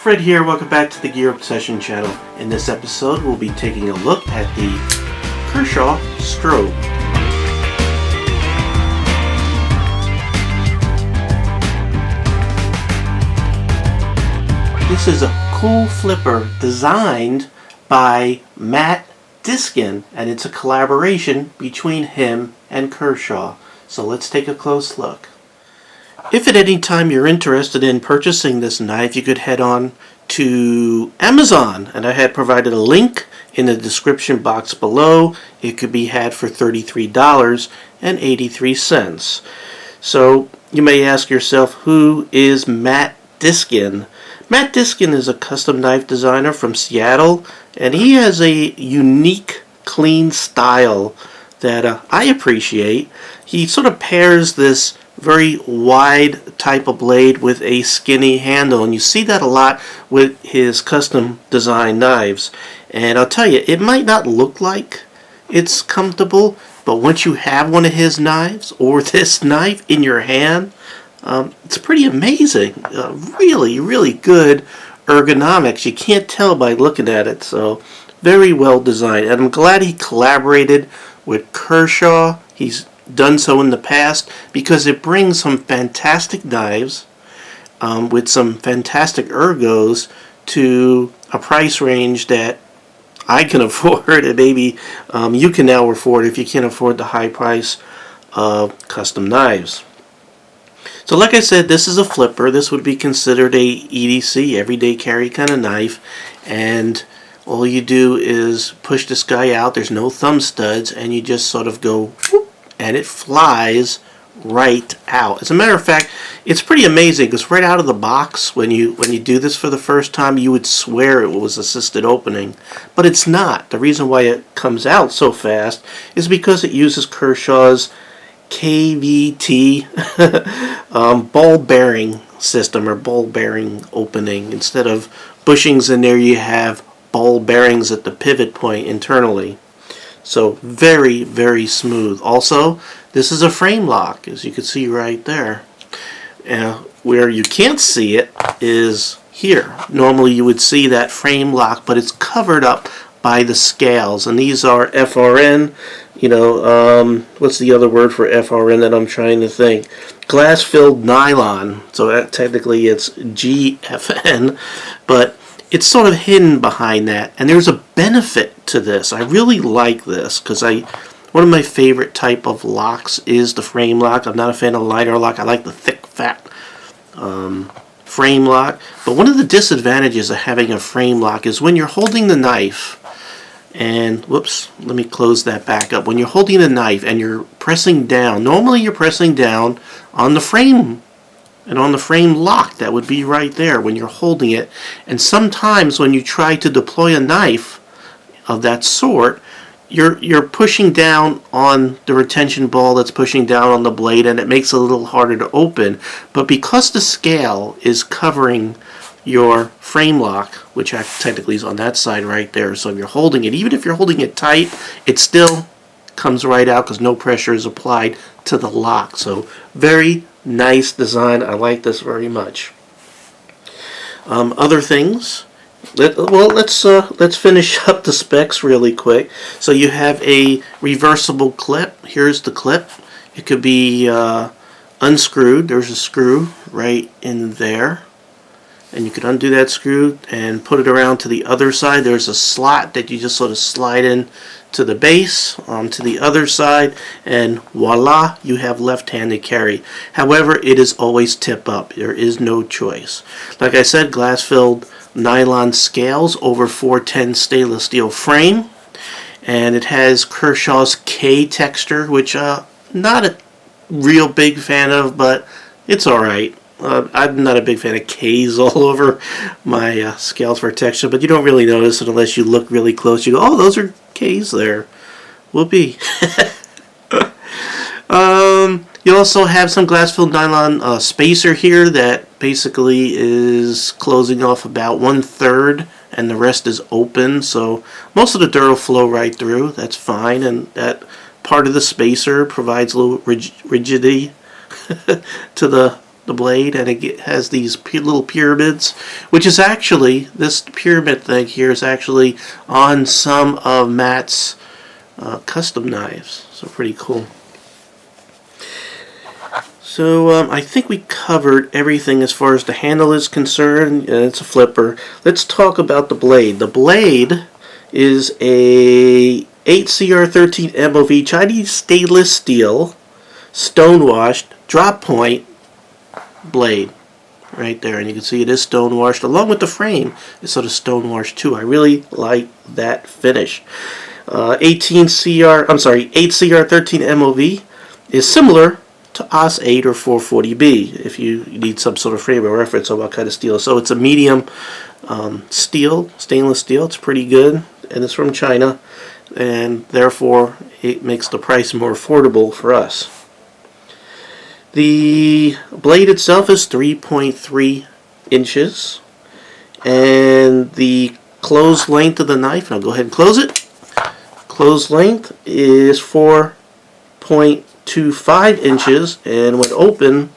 Fred here, welcome back to the Gear Obsession channel. In this episode, we'll be taking a look at the Kershaw Strobe. This is a cool flipper designed by Matt Diskin, and it's a collaboration between him and Kershaw. So let's take a close look. If at any time you're interested in purchasing this knife, you could head on to Amazon, and I had provided a link in the description box below. It could be had for $33.83. So you may ask yourself, who is Matt Diskin? Matt Diskin is a custom knife designer from Seattle, and he has a unique, clean style that I appreciate. He sort of pairs this very wide type of blade with a skinny handle, and you see that a lot with his custom design knives. And I'll tell you, it might not look like it's comfortable, but once you have one of his knives or this knife in your hand, it's pretty amazing. Really good ergonomics. You can't tell by looking at it. So very well designed, and I'm glad he collaborated with Kershaw. He's done so in the past because it brings some fantastic knives with some fantastic ergos to a price range that I can afford, and maybe you can now afford if you can't afford the high price of custom knives. So like I said, this is a flipper. This would be considered a EDC, everyday carry kind of knife, and all you do is push this guy out. There's no thumb studs, and you just sort of go whoop, and it flies right out. As a matter of fact, it's pretty amazing because right out of the box, when you do this for the first time, you would swear it was assisted opening, but it's not. The reason why it comes out so fast is because it uses Kershaw's KVT ball bearing system, or ball bearing opening. Instead of bushings in there, you have ball bearings at the pivot point internally. So very smooth. Also, this is a frame lock, as you can see right there. Where you can't see it is here. Normally you would see that frame lock, but it's covered up by the scales, and these are FRN. What's the other word for FRN that I'm trying to think? Glass-filled nylon. So technically it's GFN, but it's sort of hidden behind that, and there's a benefit to this. I really like this because one of my favorite type of locks is the frame lock. I'm not a fan of liner lock. I like the thick, fat frame lock. But one of the disadvantages of having a frame lock is when you're holding the knife, and whoops, let me close that back up. When you're holding the knife and you're pressing down, normally you're pressing down on the frame, and on the frame lock that would be right there when you're holding it. And sometimes when you try to deploy a knife of that sort, you're pushing down on the retention ball that's pushing down on the blade, and it makes it a little harder to open. But because the scale is covering your frame lock, which technically is on that side right there, so if you're holding it, even if you're holding it tight, it still comes right out because no pressure is applied to the lock. So very nice design. I like this very much. Other things. Let's finish up the specs really quick. So you have a reversible clip. Here's the clip. It could be unscrewed. There's a screw right in there, and you can undo that screw and put it around to the other side. There's a slot that you just sort of slide in to the base, to the other side, and voila, you have left-handed carry. However, it is always tip up. There is no choice. Like I said, glass-filled nylon scales over 410 stainless steel frame, and it has Kershaw's K texture, which not a real big fan of, but it's alright. I'm not a big fan of K's all over my scales for texture, but you don't really notice it unless you look really close. You go, oh, those are K's there. Whoopee. You also have some glass-filled nylon spacer here that basically is closing off about 1/3, and the rest is open. So most of the dirt will flow right through. That's fine, and that part of the spacer provides a little rigidity to the the blade, and it has these little pyramids, which is actually, this pyramid thing here is actually on some of Matt's custom knives. So pretty cool. So I think we covered everything as far as the handle is concerned. It's a flipper. Let's talk about the blade. The blade is a 8CR13 MOV Chinese stainless steel, stone-washed, drop point blade. Right there, and you can see it is stone-washed, along with the frame. It's sort of stone-washed too. I really like that finish. 8CR13 MOV is similar to OS 8 or 440B if you need some sort of frame of reference on what kind of steel. So it's a medium steel, stainless steel. It's pretty good, and it's from China, and therefore it makes the price more affordable for us. The blade itself is 3.3 inches, and the closed length of the knife, and I'll go ahead and close it. Closed length is 4.25 inches, and when open,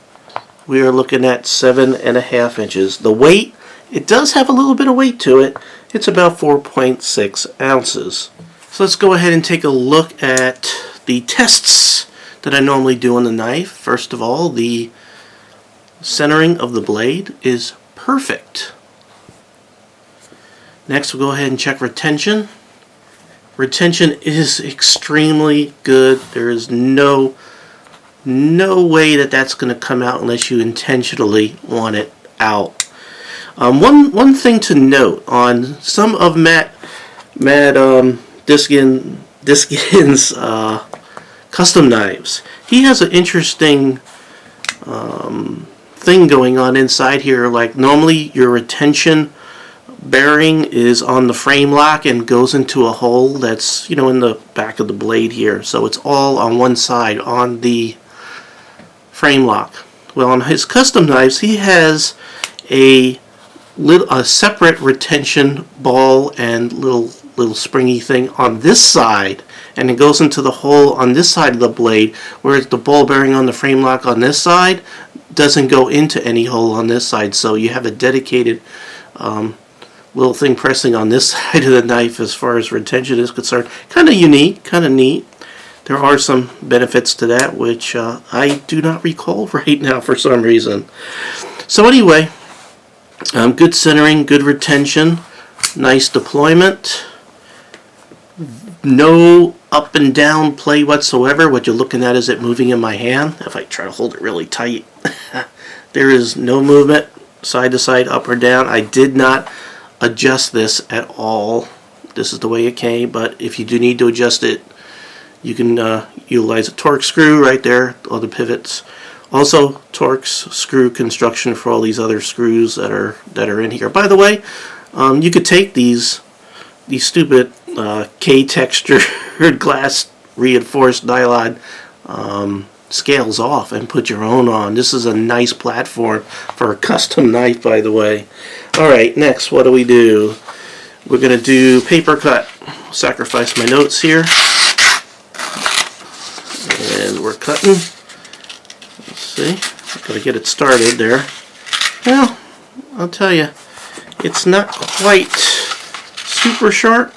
we are looking at 7.5 inches. The weight, it does have a little bit of weight to it. It's about 4.6 ounces. So let's go ahead and take a look at the tests that I normally do on the knife. First of all, the centering of the blade is perfect. Next, we'll go ahead and check retention. Retention is extremely good. There is no way that that's going to come out unless you intentionally want it out. One thing to note on some of Matt Diskin's custom knives, he has an interesting thing going on inside here. Like normally your retention bearing is on the frame lock and goes into a hole that's, in the back of the blade here. So it's all on one side on the frame lock. Well, on his custom knives, he has a separate retention ball and little springy thing on this side, and it goes into the hole on this side of the blade, whereas the ball bearing on the frame lock on this side doesn't go into any hole on this side. So you have a dedicated little thing pressing on this side of the knife as far as retention is concerned. Kind of unique, kind of neat. There are some benefits to that, which I do not recall right now for some reason. So anyway, good centering, good retention, nice deployment. No up and down play whatsoever. What you're looking at is it moving in my hand. If I try to hold it really tight, there is no movement side to side, up or down. I did not adjust this at all. This is the way it came, but if you do need to adjust it, you can utilize a Torx screw right there on the pivots. Also, Torx screw construction for all these other screws that are in here. By the way, you could take these stupid K-textured glass reinforced nylon scales off and put your own on. This is a nice platform for a custom knife, by the way. Alright, next, what do? We're going to do paper cut. Sacrifice my notes here. And we're cutting. Let's see. Got to get it started there. Well, I'll tell you, it's not quite super sharp.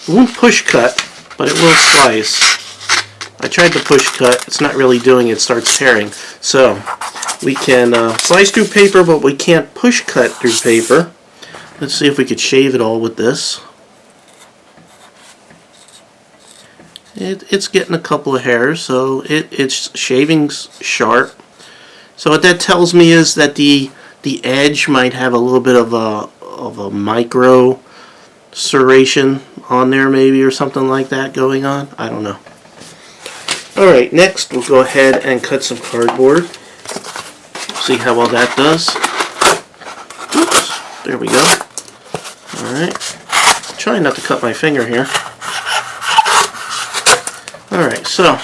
It won't push cut, but it will slice. I tried to push cut. It's not really doing it. It starts tearing. So we can slice through paper, but we can't push cut through paper. Let's see if we could shave it all with this. It's getting a couple of hairs, so it's shaving sharp. So what that tells me is that the edge might have a little bit of a micro serration on there, maybe, or something like that going on. I don't know. Alright, next we'll go ahead and cut some cardboard. See how well that does. Oops, there we go. Alright. Trying not to cut my finger here. Alright, so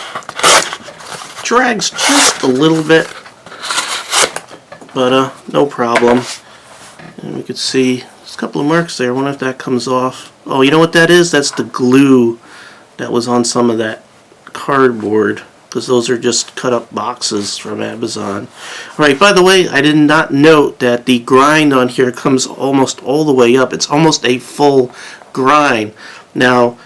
drags just a little bit, but no problem. And we could see there's a couple of marks there. I wonder if that comes off. Oh, you know what that is? That's the glue that was on some of that cardboard. because those are just cut up boxes from Amazon. Alright, by the way, I did not note that the grind on here comes almost all the way up. It's almost a full grind. Now,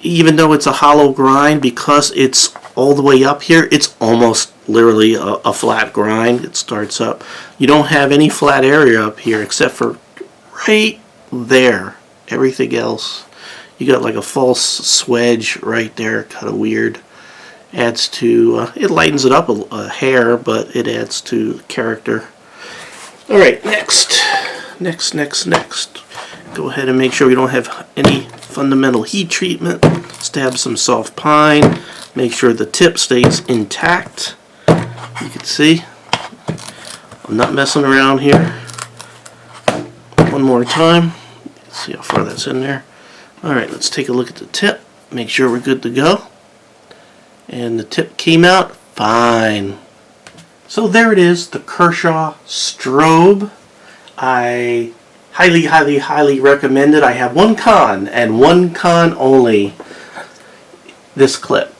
even though it's a hollow grind, because it's all the way up here, it's almost literally a flat grind. It starts up. You don't have any flat area up here except for right there. Everything else, you got like a false swedge right there, kind of weird. Adds to, it lightens it up a hair, but it adds to character. Alright, next. Go ahead and make sure we don't have any fundamental heat treatment. Stab some soft pine. Make sure the tip stays intact. You can see, I'm not messing around here. One more time. Let's see how far that's in there. Alright, let's take a look at the tip. Make sure we're good to go. And the tip came out fine. So there it is, the Kershaw strobe. I highly recommend it. I have one con, and one con only. This clip.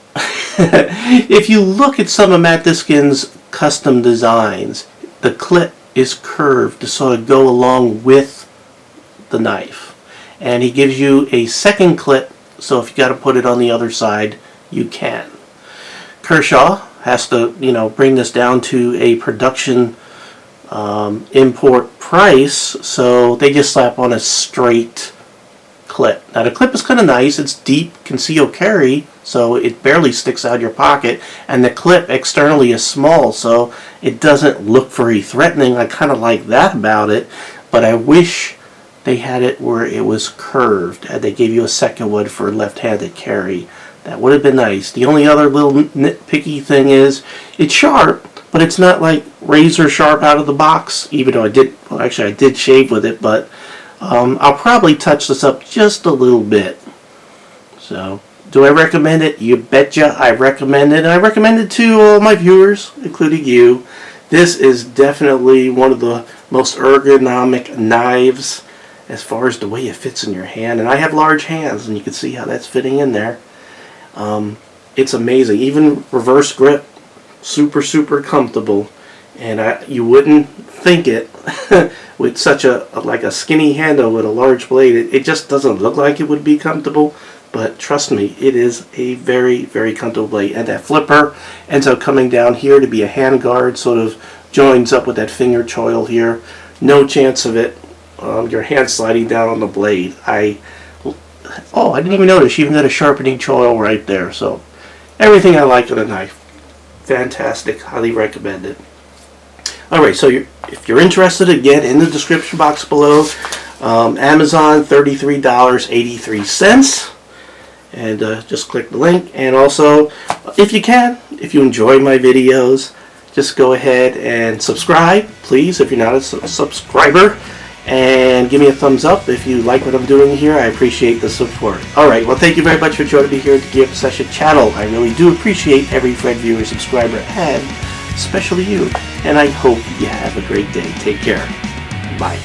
If you look at some of Matt Diskin's custom designs, the clip is curved to sort of go along with the knife. And he gives you a second clip, so if you got to put it on the other side, you can. Kershaw has to, bring this down to a production import price, so they just slap on a straight clip. Now the clip is kind of nice. It's deep conceal carry, so it barely sticks out of your pocket, and the clip externally is small, so it doesn't look very threatening. I kind of like that about it, but I wish they had it where it was curved and they gave you a second one for left-handed carry. That would have been nice. The only other little nitpicky thing is it's sharp, but it's not like razor sharp out of the box, even though I did shave with it, but I'll probably touch this up just a little bit. So, do I recommend it? You betcha I recommend it. And I recommend it to all my viewers, including you. This is definitely one of the most ergonomic knives as far as the way it fits in your hand. And I have large hands, and you can see how that's fitting in there. It's amazing. Even reverse grip, super comfortable, and you wouldn't think it with such a skinny handle with a large blade. It just doesn't look like it would be comfortable, but trust me, it is a very comfortable blade. And that flipper ends up coming down here to be a hand guard, sort of joins up with that finger choil here. No chance of it, your hand sliding down on the blade. I didn't even notice. You even got a sharpening choil right there. So, everything I like on a knife. Fantastic. Highly recommend it. Alright, so if you're interested, again, in the description box below, Amazon, $33.83. And just click the link. And also, if you enjoy my videos, just go ahead and subscribe, please, if you're not a subscriber. And give me a thumbs up if you like what I'm doing here. I appreciate the support. Alright, well, thank you very much for joining me here at the Gear Obsession channel. I really do appreciate every friend, viewer, subscriber, and especially you. And I hope you have a great day. Take care. Bye.